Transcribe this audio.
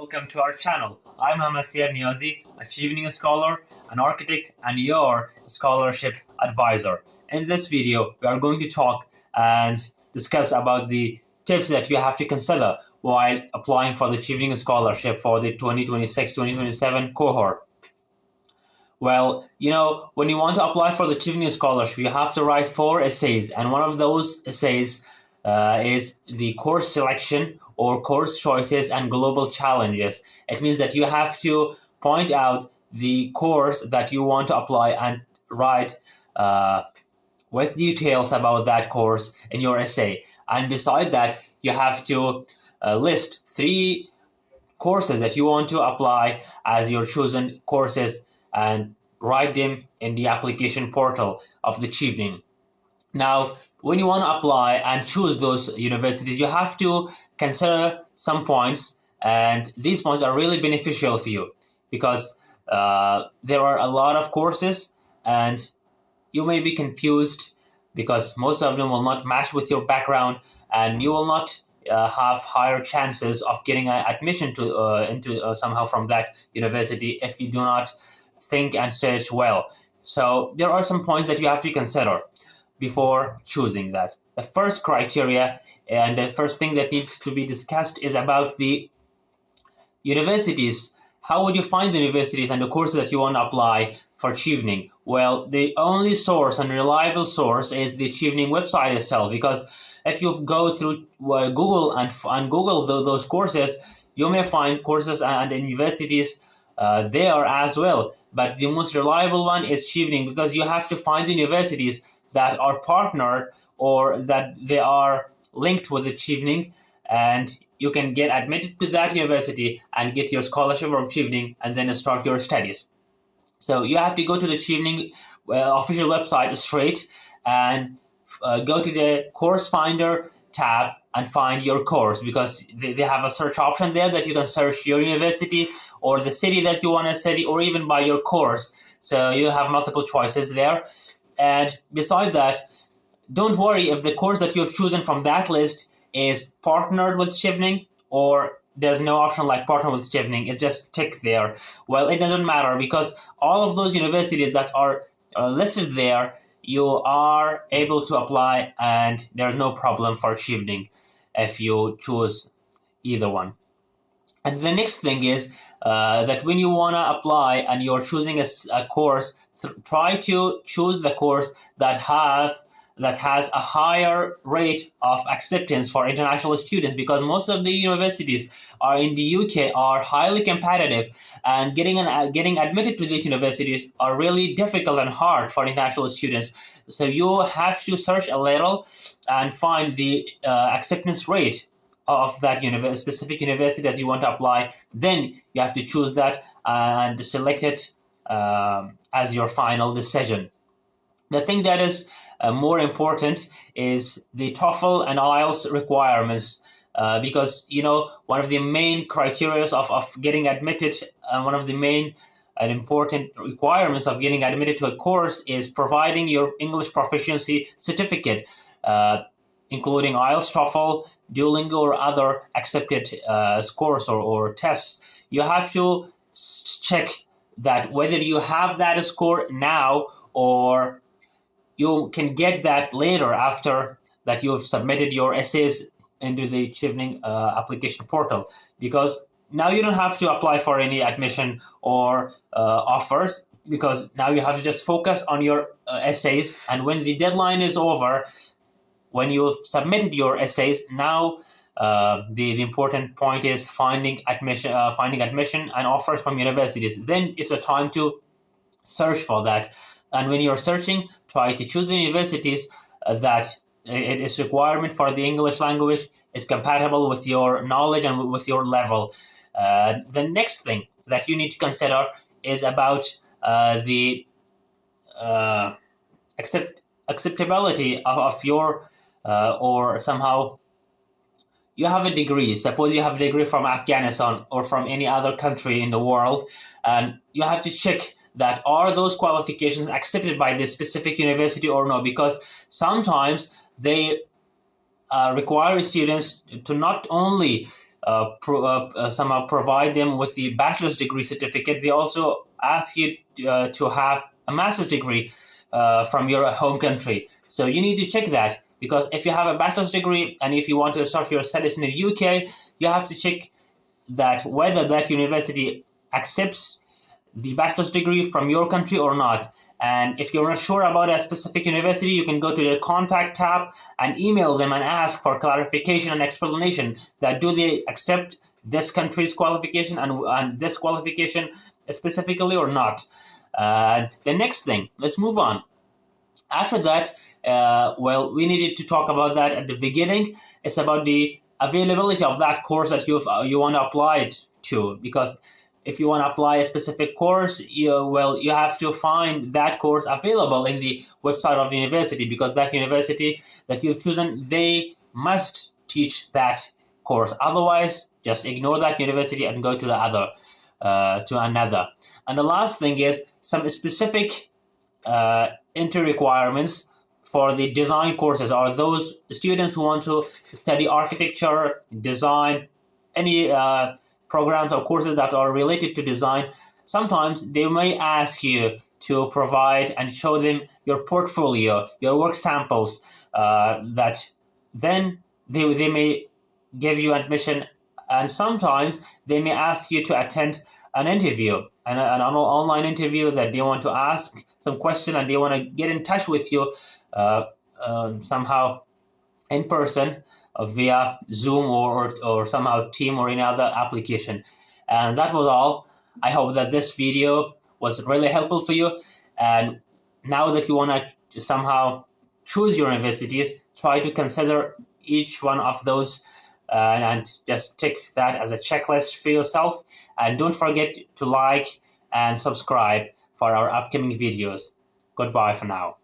welcome to our channel. I'm Hamasir Niazi, a Chevening scholar, an architect, and your scholarship advisor. In this video, we are going to talk and discuss about the tips that you have to consider while applying for the Chevening scholarship for the 2026-2027 cohort. Well, when you want to apply for the Chevening scholarship, you have to write 4 essays, and one of those essays is the course selection or course choices and global challenges. It means that you have to point out the course that you want to apply and write with details about that course in your essay. And beside that, you have to list 3 courses that you want to apply as your chosen courses and write them in the application portal of the Chevening. Now, when you want to apply and choose those universities, you have to consider some points, and these points are really beneficial for you because there are a lot of courses and you may be confused because most of them will not match with your background, and you will not have higher chances of getting an admission to into somehow from that university if you do not think and search well. So there are some points that you have to consider before choosing that. The first criteria and the first thing that needs to be discussed is about the universities. How would you find the universities and the courses that you want to apply for Chevening? Well, the only source and reliable source is the Chevening website itself, because if you go through Google and Google those courses, you may find courses and universities there as well. But the most reliable one is Chevening, because you have to find the universities that are partnered or that they are linked with the Chevening, and you can get admitted to that university and get your scholarship from Chevening and then start your studies. So you have to go to the Chevening official website straight and go to the course finder tab and find your course, because they have a search option there that you can search your university or the city that you want to study, or even by your course. So you have multiple choices there. And beside that, don't worry if the course that you have chosen from that list is partnered with Chevening, or there's no option like partner with Chevening. It's just tick there. Well, it doesn't matter, because all of those universities that are listed there, you are able to apply, and there's no problem for Chevening if you choose either one. And the next thing is that when you want to apply and you're choosing a course, try to choose the course that has a higher rate of acceptance for international students, because most of the universities are in the UK are highly competitive, and getting admitted to these universities are really difficult and hard for international students. So you have to search a little and find the acceptance rate of that specific university that you want to apply. Then you have to choose that and select it as your final decision. The thing that is more important is the TOEFL and IELTS requirements, because one of the main criteria of getting admitted, one of the main and important requirements of getting admitted to a course is providing your English proficiency certificate, including IELTS, TOEFL, Duolingo, or other accepted scores or tests. You have to check that whether you have that score now, or you can get that later after that you've submitted your essays into the Chevening application portal, because now you don't have to apply for any admission or offers, because now you have to just focus on your essays. And when the deadline is over, when you've submitted your essays, now the important point is finding admission and offers from universities. Then it's a time to search for that. And when you're searching, try to choose the universities that it is requirement for the English language, is compatible with your knowledge and with your level. The next thing that you need to consider is about the acceptability of your or somehow you have a degree. Suppose you have a degree from Afghanistan or from any other country in the world, and you have to check that are those qualifications accepted by this specific university or no, because sometimes they require students to not only somehow provide them with the bachelor's degree certificate. They also ask you to have a master's degree from your home country. So you need to check that, because if you have a bachelor's degree and if you want to start your studies in the UK, you have to check that whether that university accepts the bachelor's degree from your country or not. And if you're not sure about a specific university, you can go to the contact tab and email them and ask for clarification and explanation that do they accept this country's qualification and this qualification specifically or not. The next thing, let's move on. After that, we needed to talk about that at the beginning. It's about the availability of that course that you want to apply it to, because if you want to apply a specific course, you have to find that course available in the website of the university, because that university that you've chosen, they must teach that course. Otherwise, just ignore that university and go to another. And the last thing is some specific entry requirements for the design courses, or those students who want to study architecture, design, any programs or courses that are related to design. Sometimes they may ask you to provide and show them your portfolio, your work samples, that then they may give you admission. And sometimes they may ask you to attend an interview, an online interview, that they want to ask some question and they want to get in touch with you somehow in person, via Zoom or somehow Team or any other application. And that was all. I hope that this video was really helpful for you. And now that you want to somehow choose your universities, try to consider each one of those and just tick that as a checklist for yourself. And don't forget to like and subscribe for our upcoming videos. Goodbye for now.